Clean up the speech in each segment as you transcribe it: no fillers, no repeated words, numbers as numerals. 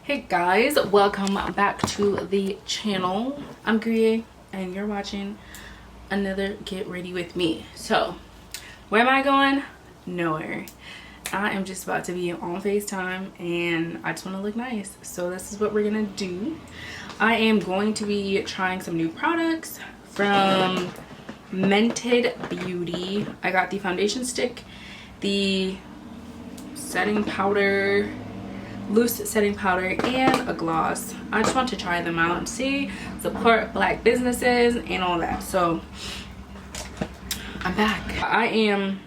Hey guys, welcome back to the channel. I'm Guye and you're watching another Get Ready With Me. So where am I going? Nowhere. I am just about to be on FaceTime and I just want to look nice. So this is what we're gonna do. I am going to be trying some new products from Mented Beauty. I got the foundation stick, the setting powder, loose setting powder, and a gloss. I just want to try them out and see, support black businesses and all that. So I'm back. I am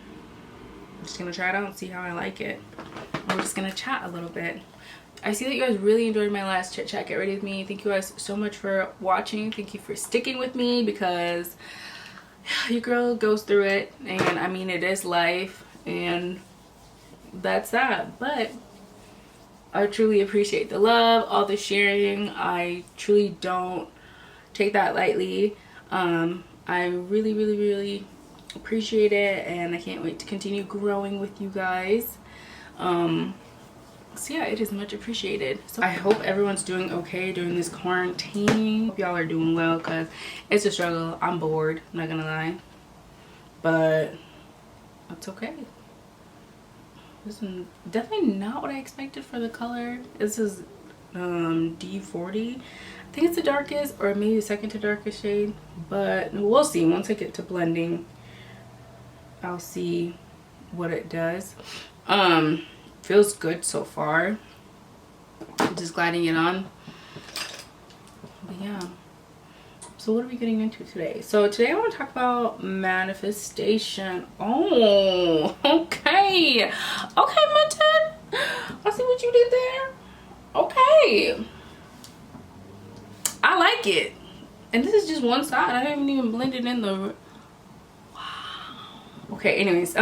just gonna try it out and see how I like it. We're just gonna chat a little bit. I see that you guys really enjoyed my last chit chat Get Ready With Me. Thank you guys so much for watching. Thank you for sticking with me because your girl goes through it, and I mean, it is life and that's that. But I truly appreciate the love, all the sharing. I truly don't take that lightly. I really appreciate it, and I can't wait to continue growing with you guys. So yeah, it is much appreciated. So I hope everyone's doing okay during this quarantine. Hope y'all are doing well, because it's a struggle. I'm bored, I'm not gonna lie, but it's okay. This is definitely not what I expected for the color. This is D40. I think it's the darkest, or maybe the second to darkest shade, but we'll see. Once I get to blending, I'll see what it does. Feels good so far. Just gliding it on. But yeah. So what are we getting into today? So today I want to talk about manifestation. Oh, okay. Okay, Mented. I see what you did there. Okay. I like it. And this is just one side. I haven't even blended in the... Wow. Okay, anyways.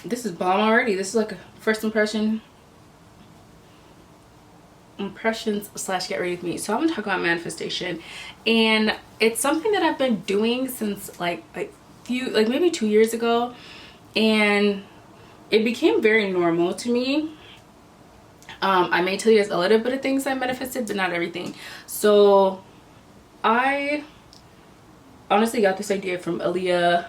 This is bomb already. This is like a first impressions / Get Ready With Me. So I'm gonna talk about manifestation, and it's something that I've been doing since like maybe 2 years ago, and it became very normal to me. I may tell you guys a little bit of things I manifested, but not everything. So I honestly got this idea from Aaliyah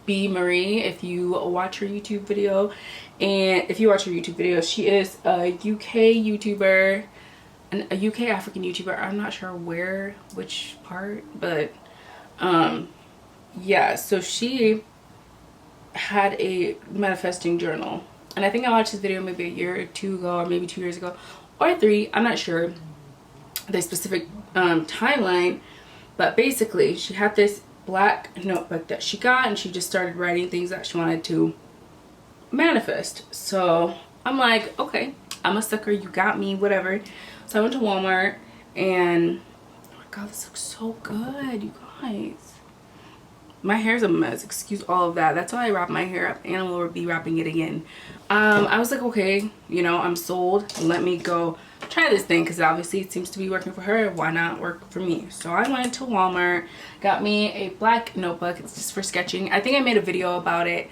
B. Marie. If you watch her YouTube video, she is a UK YouTuber, and a UK African YouTuber. I'm not sure which part, but yeah, so she had a manifesting journal, and I think I watched this video maybe a year or two ago, or maybe 2 years ago, or 3. I'm not sure the specific timeline, but basically she had this black notebook that she got, and she just started writing things that she wanted to manifest. So I'm like, okay, I'm a sucker, you got me, whatever. So I went to Walmart, and oh my god, this looks so good, you guys. My hair's a mess, excuse all of that. That's why I wrap my hair up, and I will be wrapping it again. I was like, okay, you know, I'm sold. Let me go try this thing, because obviously it seems to be working for her. Why not work for me? So I went to Walmart, got me a black notebook. It's just for sketching. I think I made a video about it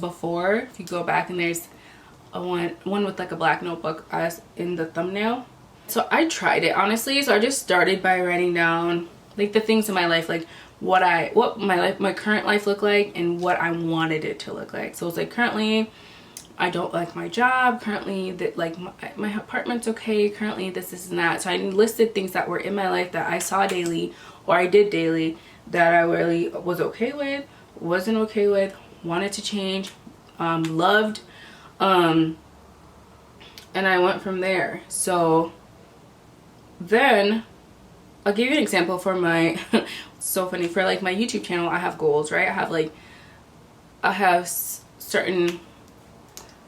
before. If you go back, and there's one with like a black notebook as in the thumbnail. So I tried it, honestly. So I just started by writing down like the things in my life, like what my current life looked like, and what I wanted it to look like. So it's like, currently I don't like my job, currently that like my apartment's okay, currently this and that. So I listed things that were in my life that I saw daily, or I did daily, that I really was okay with, wasn't okay with, wanted to change, loved, and I went from there. So then I'll give you an example for my so funny, for like my YouTube channel. I have goals, right? I have certain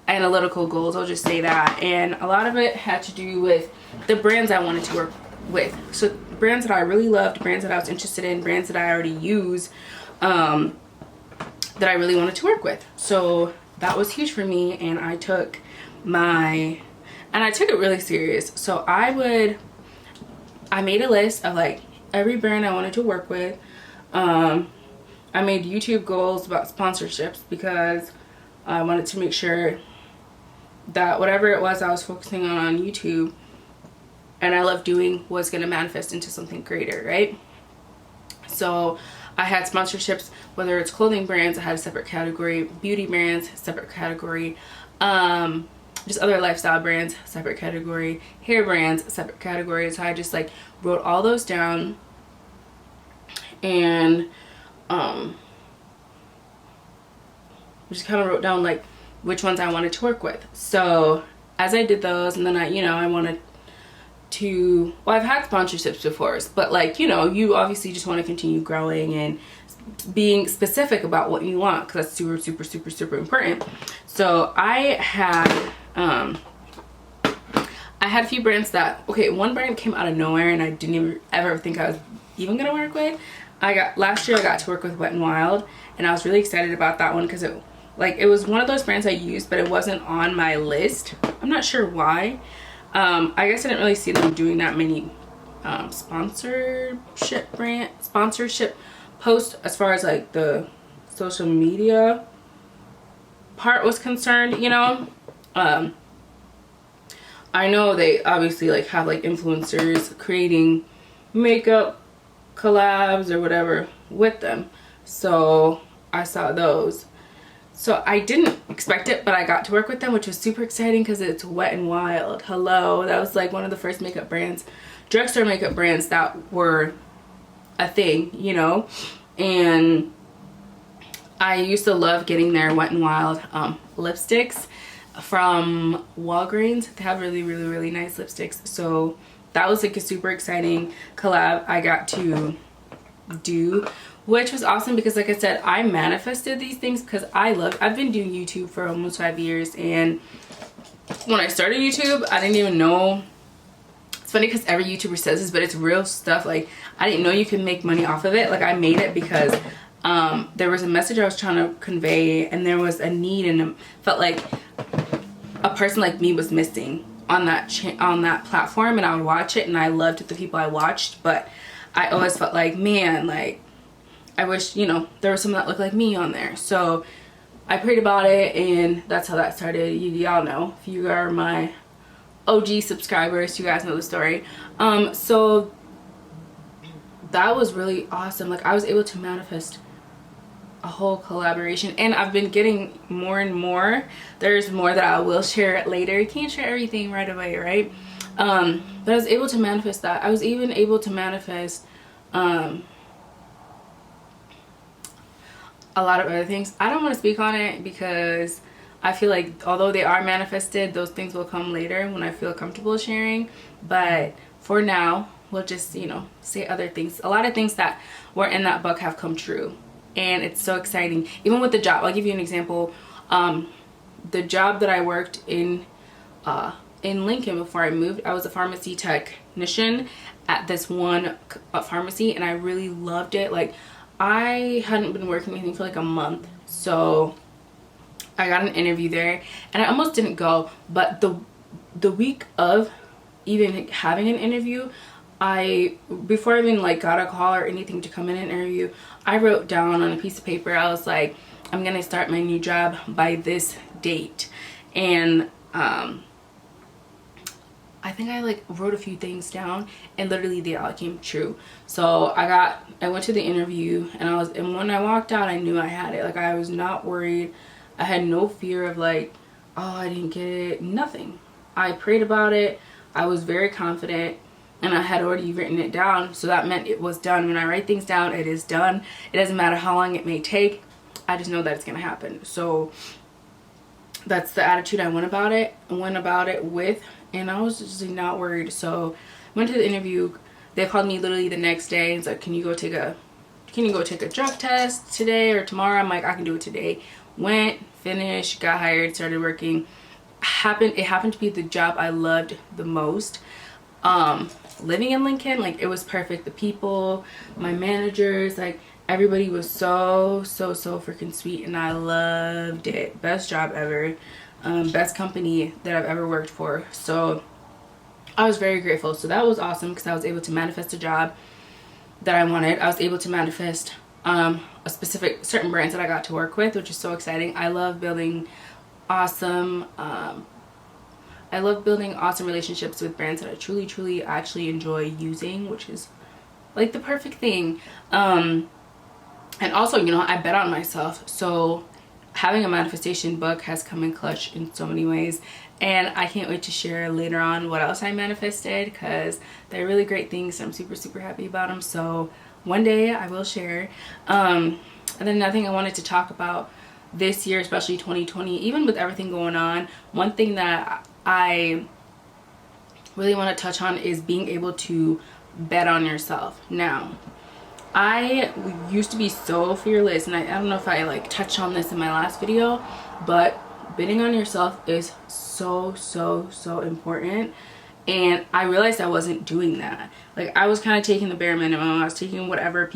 analytical goals, I'll just say that, and a lot of it had to do with the brands I wanted to work with. So brands that I really loved, brands that I was interested in, brands that I already use, that I really wanted to work with. So that was huge for me, and I took it really serious. So I made a list of like every brand I wanted to work with. I made YouTube goals about sponsorships because I wanted to make sure that whatever it was I was focusing on YouTube and I love doing was going to manifest into something greater, right? So I had sponsorships, whether it's clothing brands, I had a separate category, beauty brands, separate category, just other lifestyle brands, separate category, hair brands, separate category. So I just like wrote all those down and just kind of wrote down like which ones I wanted to work with. So as I did those, and then I wanted to, well, I've had sponsorships before, but like, you obviously just want to continue growing and being specific about what you want, because that's super, super, super, super important. So I had a few brands that, okay, one brand came out of nowhere and I didn't ever think I was even gonna work with. Last year I got to work with Wet n Wild, and I was really excited about that one because it was one of those brands I used, but it wasn't on my list. I'm not sure why. I guess I didn't really see them doing that many sponsorship posts as far as like the social media part was concerned, I know they obviously like have like influencers creating makeup collabs or whatever with them, so I saw those. So I didn't expect it, but I got to work with them, which was super exciting because it's Wet n Wild. Hello, that was like one of the first makeup brands, drugstore makeup brands that were a thing, and I used to love getting their Wet n Wild lipsticks from Walgreens. They have really, really, really nice lipsticks. So that was like a super exciting collab I got to do, which was awesome because like I said, I manifested these things because I've been doing YouTube for almost 5 years, and when I started YouTube, I didn't even know. It's funny because every YouTuber says this, but it's real stuff. Like, I didn't know you could make money off of it. Like, I made it because there was a message I was trying to convey, and there was a need, and felt like a person like me was missing on that platform. And I would watch it, and I loved the people I watched, but I always felt like, man, like, I wish, there was someone that looked like me on there. So I prayed about it, and that's how that started. Y'all know, if you are my OG subscribers, you guys know the story. So that was really awesome. Like, I was able to manifest a whole collaboration, and I've been getting more and more. There's more that I will share later. You can't share everything right away, right? But I was able to manifest that. I was even able to manifest a lot of other things. I don't want to speak on it because I feel like although they are manifested, those things will come later when I feel comfortable sharing. But for now, we'll just, say other things. A lot of things that were in that book have come true, and it's so exciting. Even with the job, I'll give you an example. The job that I worked in Lincoln before I moved, I was a pharmacy technician at this one pharmacy, and I really loved it. Like, I hadn't been working anything for like a month, so I got an interview there, and I almost didn't go. But the week of even having an interview, before I even like got a call or anything to come in and interview, I wrote down on a piece of paper, I was like, I'm gonna start my new job by this date. And I think I like wrote a few things down, and literally they all came true. So I went to the interview, and when I walked out, I knew I had it. Like, I was not worried. I had no fear of like, oh, I didn't get it. Nothing. I prayed about it. I was very confident, and I had already written it down, so that meant it was done. When I write things down, it is done. It doesn't matter how long it may take. I just know that it's gonna happen. So that's the attitude I went about it with, and I was just not worried. So went to the interview. They called me literally the next day and said, can you go take a drug test today or tomorrow? I'm like, I can do it today. Went, finished, got hired, started working. It happened to be the job I loved the most. Living in Lincoln, like, it was perfect. The people, my managers, like, everybody was so freaking sweet, and I loved it. Best job ever. Best company that I've ever worked for. So I was very grateful. So that was awesome because I was able to manifest a job that I wanted. I was able to manifest a certain brands that I got to work with, which is so exciting. I love building awesome I love building awesome relationships with brands that I truly actually enjoy using, which is like the perfect thing. And also, you know, I bet on myself, so having a manifestation book has come in clutch in so many ways, and I can't wait to share later on what else I manifested, because they're really great things. I'm super happy about them, so one day I will share. And then another thing I wanted to talk about this year, especially 2020, even with everything going on, one thing that I really want to touch on is being able to bet on yourself. Now, I used to be so fearless, and I don't know if I like touched on this in my last video, but betting on yourself is so important. And I realized I wasn't doing that. Like, I was kind of taking the bare minimum. I was taking whatever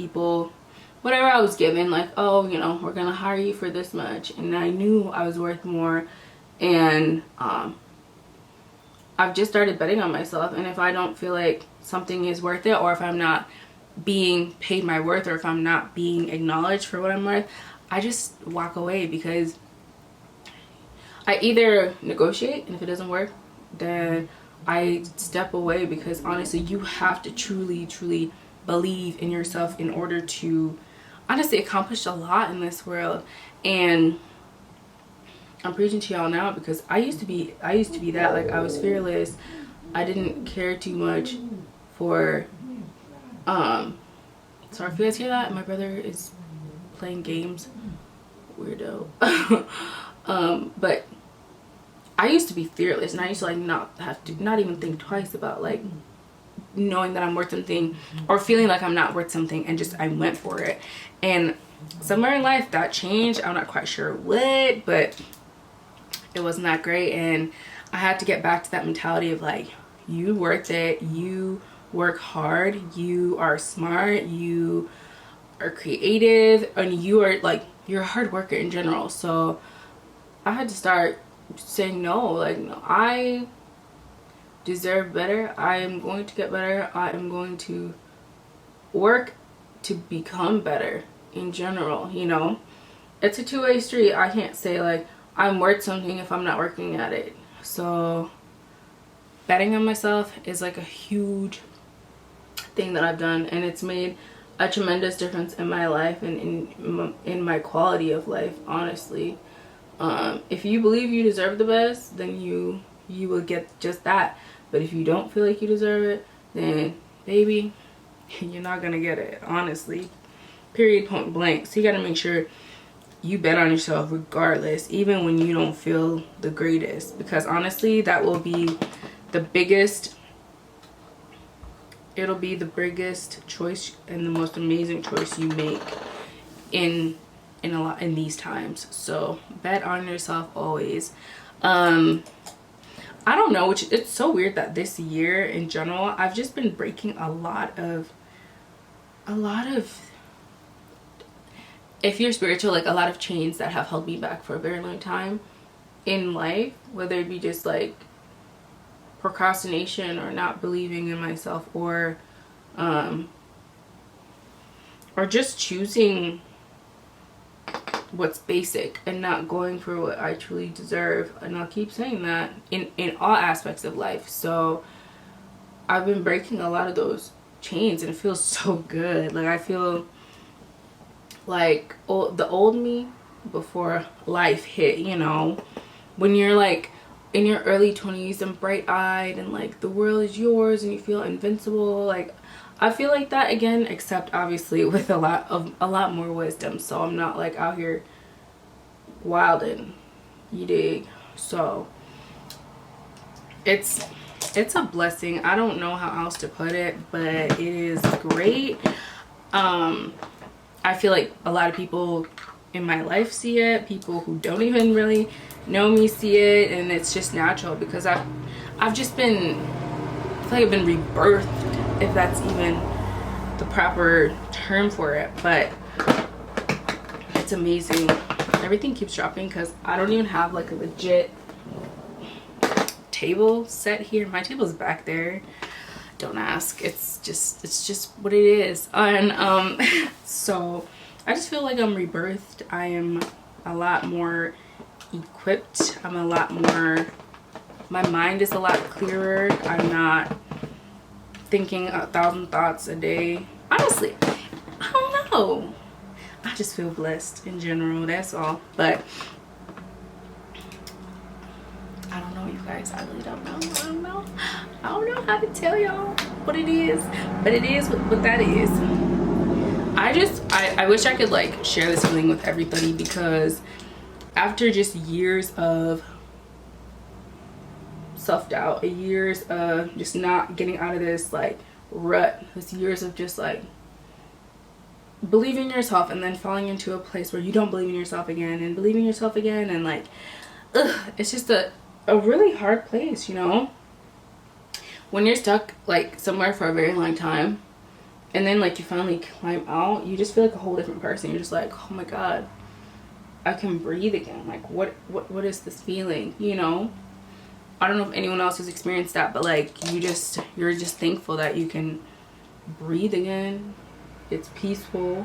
I was given, like, oh, you know, we're gonna hire you for this much, and I knew I was worth more. And I've just started betting on myself, and if I don't feel like something is worth it, or if I'm not being paid my worth, or if I'm not being acknowledged for what I'm worth, I just walk away, because I either negotiate, and if it doesn't work, then I step away, because honestly, you have to truly believe in yourself in order to honestly accomplish a lot in this world. And I'm preaching to y'all now, because I used to be that. Like, I was fearless. I didn't care too much for sorry if you guys hear that. My brother is playing games. Weirdo. But I used to be fearless, and I used to like not even think twice about like knowing that I'm worth something, or feeling like I'm not worth something, and just I went for it. And somewhere in life that changed. I'm not quite sure what, but it wasn't that great, and I had to get back to that mentality of like, you worth it, you work hard, you are smart, you are creative, and you are like, you're a hard worker in general. So I had to start saying no. Like, no, I deserve better. I am going to get better. I am going to work to become better in general. You know, it's a two-way street. I can't say like I'm worth something if I'm not working at it. So betting on myself is like a huge thing that I've done, and it's made a tremendous difference in my life and in my quality of life, honestly. If you believe you deserve the best, then you will get just that. But if you don't feel like you deserve it, then baby, you're not gonna get it, honestly. Period, point blank. So you gotta make sure you bet on yourself regardless, even when you don't feel the greatest, because honestly, that will be the biggest, it'll be the biggest choice and the most amazing choice you make in these times. So bet on yourself always. I don't know, it's so weird that this year in general, I've just been breaking a lot of, if you're spiritual, like a lot of chains that have held me back for a very long time in life, whether it be just like procrastination, or not believing in myself, or just choosing what's basic and not going for what I truly deserve. And I'll keep saying that in all aspects of life. So I've been breaking a lot of those chains, and it feels so good. Like, I feel like the old me before life hit, you know, when you're like in your early 20s and bright-eyed and like the world is yours and you feel invincible. Like, I feel like that again, except obviously with a lot more wisdom. So I'm not like out here wilding, you dig? So it's a blessing. I don't know how else to put it, but it is great. I feel like a lot of people in my life see it. People who don't even really know me see it, and it's just natural, because I've just been, I feel like I've been rebirthed, if that's even the proper term for it. But it's amazing. Everything keeps dropping because I don't even have like a legit table set here. My table's back there. Don't ask. It's just what it is. And so I just feel like I'm rebirthed. I am a lot more equipped. I'm a lot more my mind is a lot clearer. I'm not thinking 1,000 thoughts a day. Honestly, I don't know. I just feel blessed in general, that's all. But I don't know, you guys. I really don't know. I don't know how to tell y'all what it is, but it is what that is. I wish I could like share this feeling with everybody, because after just years of self-doubt, years of just not getting out of this like rut, this years of just like believing in yourself and then falling into a place where you don't believe in yourself again and believing in yourself again, and like it's just a really hard place, you know, when you're stuck like somewhere for a very long time and then like you finally climb out. You just feel like a whole different person. You're just like, oh my god, I can breathe again. Like what is this feeling, you know? I don't know if anyone else has experienced that, but like you're just thankful that you can breathe again. It's peaceful.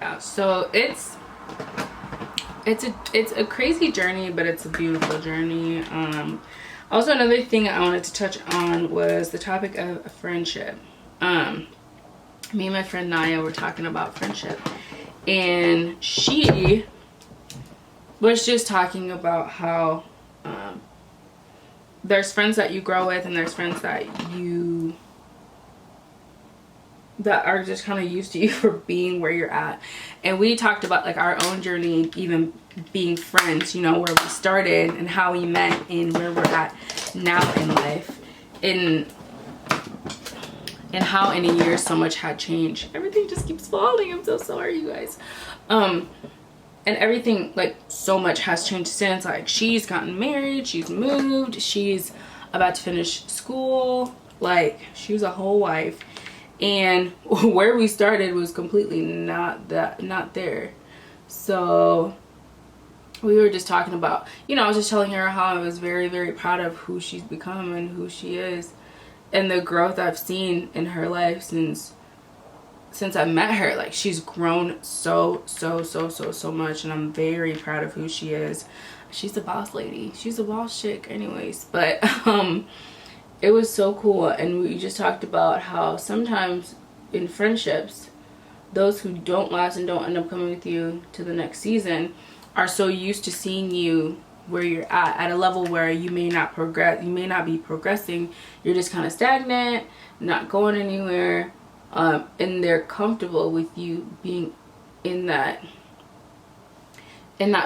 Yeah, so it's a crazy journey, but it's a beautiful journey. Also, another thing I wanted to touch on was the topic of friendship. Me and my friend Naya were talking about friendship, and she was just talking about how there's friends that you grow with and there's friends that are just kind of used to you for being where you're at. And we talked about like our own journey, even being friends, you know, where we started and how we met and where we're at now in life, and how in a year so much had changed. Everything just keeps falling. I'm so sorry, you guys. And everything, like, so much has changed since. Like, she's gotten married, she's moved, she's about to finish school, like she's a whole wife. And where we started was completely not there. So we were just talking about, you know, I was just telling her how I was very, very proud of who she's become and who she is, and the growth I've seen in her life since I met her. Like, she's grown so much, and I'm very proud of who she is. She's a boss lady. She's a boss chick anyways. But it was so cool. And we just talked about how sometimes in friendships, those who don't last and don't end up coming with you to the next season are so used to seeing you where you're at a level where you may not progress, you may not be progressing. You're just kind of stagnant, not going anywhere. And they're comfortable with you being in that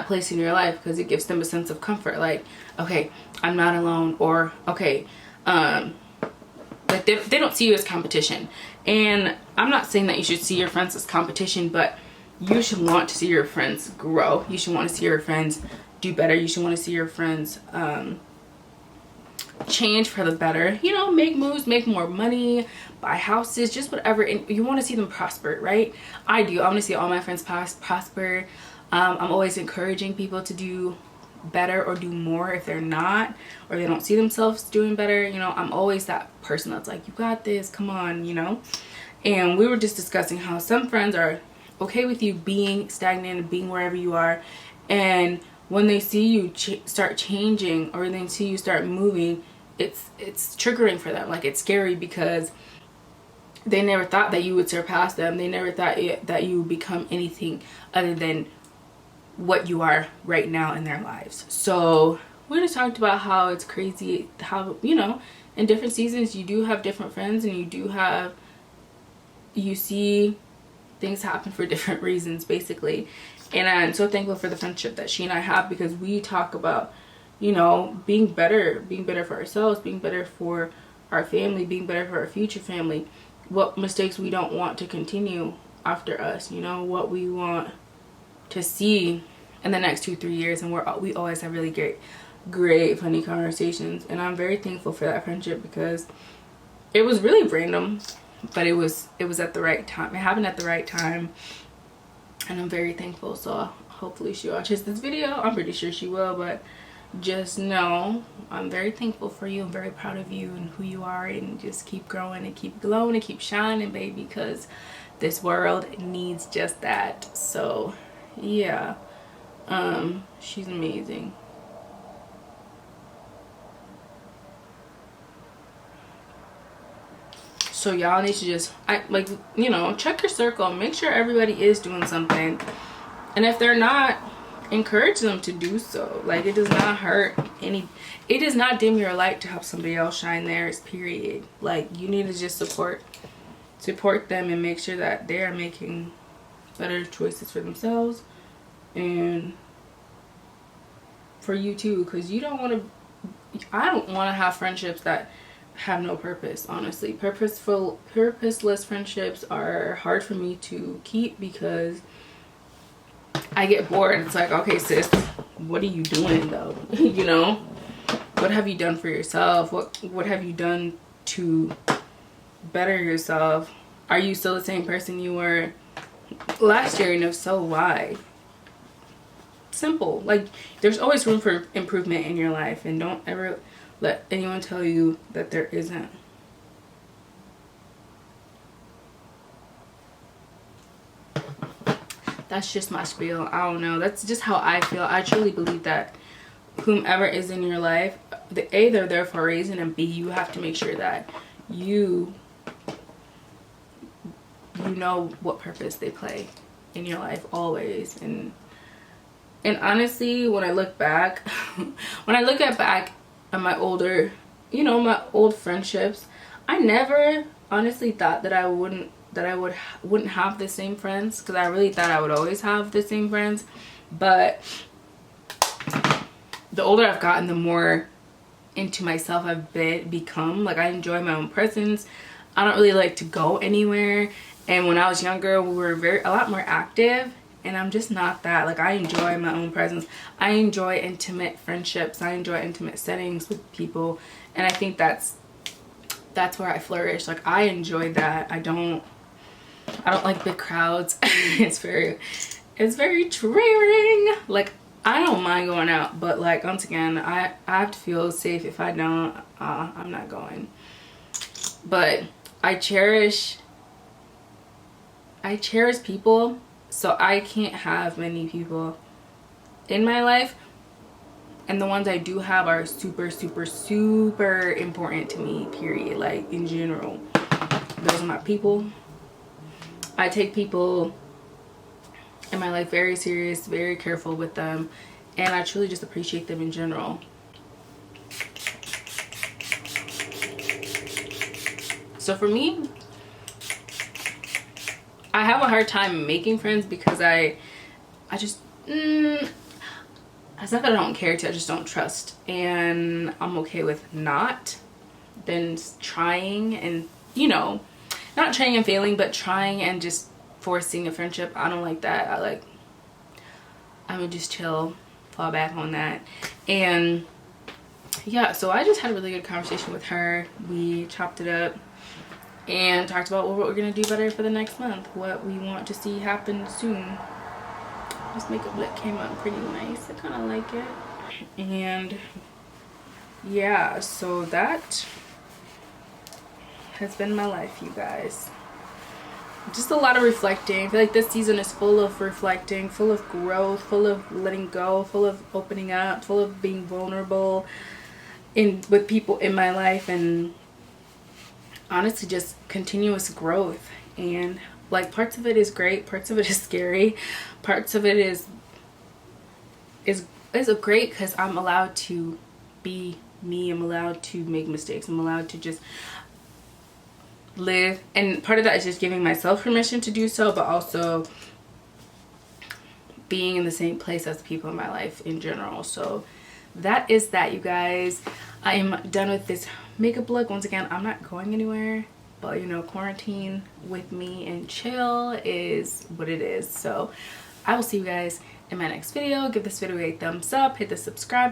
place in your life, because it gives them a sense of comfort. Like, okay, I'm not alone, or okay, like they don't see you as competition. And I'm not saying that you should see your friends as competition, but you should want to see your friends grow. You should want to see your friends do better. You should want to see your friends change for the better, you know, make moves, make more money, buy houses, just whatever. And you want to see them prosper, right? I do. I want to see all my friends prosper. I'm always encouraging people to do better or do more if they're not, or they don't see themselves doing better. You know, I'm always that person that's like, you got this, come on, you know. And we were just discussing how some friends are okay with you being stagnant and being wherever you are, and when they see you start changing, or they see you start moving, it's triggering for them. Like, it's scary, because they never thought that you would surpass them. They never thought that you would become anything other than what you are right now in their lives. So we just talked about how it's crazy how, you know, in different seasons you do have different friends, and you see things happen for different reasons, basically. And I'm so thankful for the friendship that she and I have, because we talk about, you know, being better for ourselves, being better for our family, being better for our future family, what mistakes we don't want to continue after us, you know, what we want to see in the next 2-3 years. And we always have really great funny conversations, and I'm very thankful for that friendship, because it was really random, but it was at the right time. It happened at the right time, and I'm very thankful. So hopefully she watches this video. I'm pretty sure she will, but just know I'm very thankful for you. I'm very proud of you and who you are, and just keep growing and keep glowing and keep shining, baby, because this world needs just that. So yeah, she's amazing. So y'all need to just like, you know, check your circle, make sure everybody is doing something, and if they're not, encourage them to do so. Like, it does not hurt any, it does not dim your light to help somebody else shine theirs, period. Like, you need to just support them and make sure that they are making better choices for themselves and for you too, because you don't want to, I don't want to have friendships that have no purpose. Honestly, purposeless friendships are hard for me to keep because I get bored. It's like, okay sis, what are you doing though? You know, what have you done for yourself? What have you done to better yourself? Are you still the same person you were last year? And if so, why? Simple. Like, there's always room for improvement in your life, and don't ever let anyone tell you that there isn't. That's just my spiel. I don't know, that's just how I feel. I truly believe that whomever is in your life, A, they're there for a reason, and B, you have to make sure that you know what purpose they play in your life always. And honestly, when I look back at my older, you know, my old friendships, I never honestly thought that I wouldn't have the same friends, because I really thought I would always have the same friends. But the older I've gotten, the more into myself I've become. Like, I enjoy my own presence. I don't really like to go anywhere. And when I was younger, we were a lot more active, and I'm just not that. Like, I enjoy my own presence. I enjoy intimate friendships. I enjoy intimate settings with people, and I think that's where I flourish. Like, I enjoy that. I don't like big crowds. it's very triggering. Like, I don't mind going out, but like, once again, I have to feel safe. If I don't, I'm not going. But I cherish people, so I can't have many people in my life, and the ones I do have are super important to me, period. Like, in general, those are my people. I take people in my life very serious, very careful with them, and I truly just appreciate them in general. So for me, I have a hard time making friends because I just it's not that I don't care to, I just don't trust, and I'm okay with not than trying and, you know, not trying and failing, but trying and just forcing a friendship. I don't like that. I would just chill, fall back on that. And yeah, so I just had a really good conversation with her. We chopped it up and talked about what we're gonna do better for the next month, what we want to see happen soon. This makeup look came out pretty nice. I kind of like it. And yeah, so that has been my life, you guys. Just a lot of reflecting. I feel like this season is full of reflecting, full of growth, full of letting go, full of opening up, full of being vulnerable with people in my life, and honestly just continuous growth. And like, parts of it is great, parts of it is scary, parts of it is great because I'm allowed to be me. I'm allowed to make mistakes. I'm allowed to just live, and part of that is just giving myself permission to do so, but also being in the same place as the people in my life in general. So that is that, you guys. I am done with this makeup look. Once again, I'm not going anywhere, but you know, quarantine with me and chill is what it is. So I will see you guys in my next video. Give this video a thumbs up, hit the subscribe button.